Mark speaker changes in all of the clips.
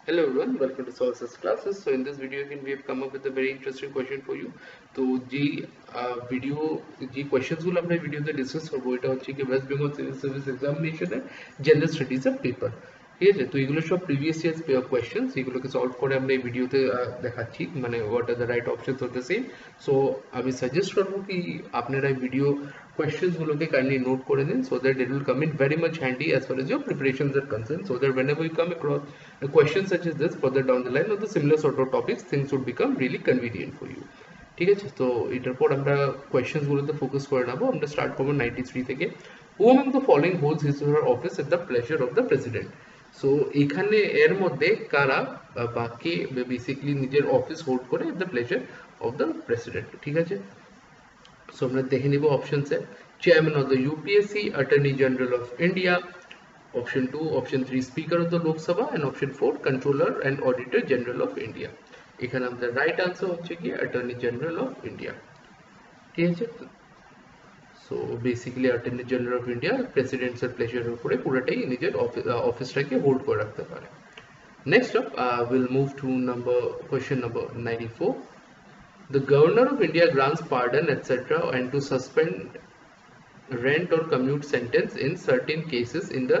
Speaker 1: Hello everyone, welcome to Sources Classes. So in this video again we have come up with a very interesting question for you. তো যে video যে questions গুলো আমরা ভিডিওতে discuss করবো এটা হচ্ছে কি ওয়েস্ট বেঙ্গল সিভিল সার্ভিস এক্সামিনেশনের জেনারেল স্টাডিজ এর পেপার। ঠিক আছে, তো এগুলো সব প্রিভিয়াস ইয়ার্স কোয়েশ্চেন্স, এগুলোকে সলভ করে আমরা এই ভিডিওতে দেখাচ্ছি, মানে what are the right options of the same. So আমি সাজেস্ট করবো কি আপনারা এই ভিডিও questions গুলোকে kindly note করে নিন, so that it will come in very much handy as far as your preparations are concerned, so that whenever you come across a question such as this further down the line or the similar sort of topics, things would become really convenient for you. ঠিক আছে, তো এটার পর আমরা questions গুলোতে focus করে নেবো। আমরা স্টার্ট করবো 93 থেকে। হু among the following holds his or her office at the pleasure of the president? So এখানে এর মধ্যে কারা বা কে বেসিক্যালি নিজের অফিস হোল্ড করে at the pleasure of the president. ঠিক আছে, সো আমরা দেখে নিব options A. Chairman of the UPSC, attorney general of India, option 2, option 3 speaker of the Lok Sabha, and option 4 controller and auditor general of India. এখানে আমাদের right answer হচ্ছে কি attorney general of India. ঠিক আছে, so basically attorney general of India প্রেসিডেন্টসের প্লেজারের উপরে পুরোটাই নিজের অফিসটাকে হোল্ড করে রাখতে পারে। Next up will move to question number 94. The governor of India grants pardon etc. and to suspend rent or commute sentence in certain cases in the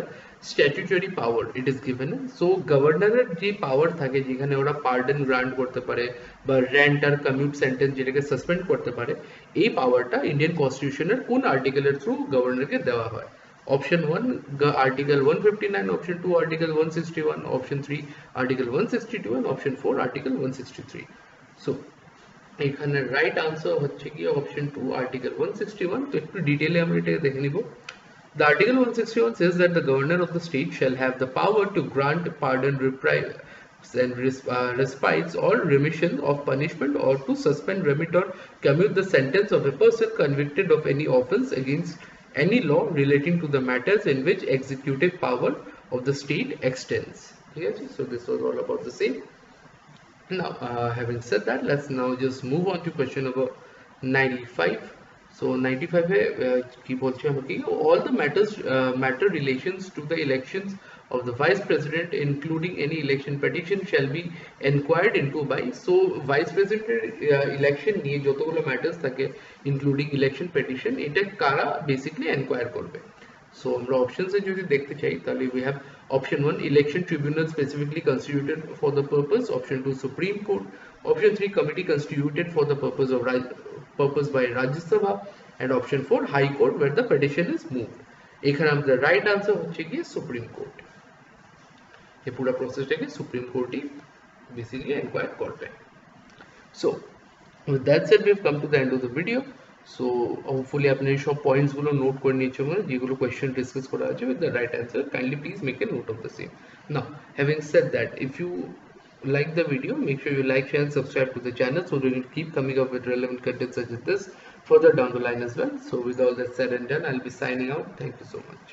Speaker 1: statutory power it is given. So governor যে পাওয়ার থাকে যেখানে ওরা pardon grant করতে পারে বা rent আর commute sentence যেটাকে suspend করতে পারে, এই পাওয়ারটা ইন্ডিয়ান কনস্টিটিউশনের কোন আর্টিকেলের থ্রু গভর্নরকে দেওয়া হয়? Option 1 article 159, option 2 article 161, option 3 article 162 and option 4 article 163. So এখানে রাইট আনসার হচ্ছে কি অপশন 2 আর্টিকেল 161। তো একটু ডিটেইলে আমরা এটা দেখে নিব। The Article 161 says that the governor of the state shall have the power to grant pardon, reprieve and respites or remission of punishment, or to suspend, remit or commute the sentence of a person convicted of any offence against any law relating to the matters in which executive power of the state extends. Okay, so this was all about the same. Now having said that, let's now just move on to question number 95. So 95 है की बोलते हैं कि all the matter relations to the elections of the vice president including any election petition shall be inquired into by. So vice president election নিয়ে যতগুলো matters থাকে including election petition এটা কারা basically inquire করবে? So আমরা options এ যদি দেখতে চাই তাহলে we have option 1 election tribunal specifically constituted for the purpose, option 2 Supreme Court, option 3 committee constituted for the purpose by Rajya Sabha, and option 4 High Court where the petition is moved. এখানে আমাদের right answer হচ্ছে কি supreme court. এই পুরো প্রসেসটাকে supreme কোর্টই basically enquire করবে। So with that said we have come to the end of the video. So hopefully আপনি সব points গুলো নোট করে নিয়েছেন, যেগুলো কোয়েশ্চেন ডিসকাস করা আছে with the right answer. Kindly please make a note of the same. Now having said that, if you like the video, make sure you like, share and subscribe to the channel so that we keep coming up with relevant content such as this further down the line as well. So with all that said and done, I'll be signing out. Thank you so much.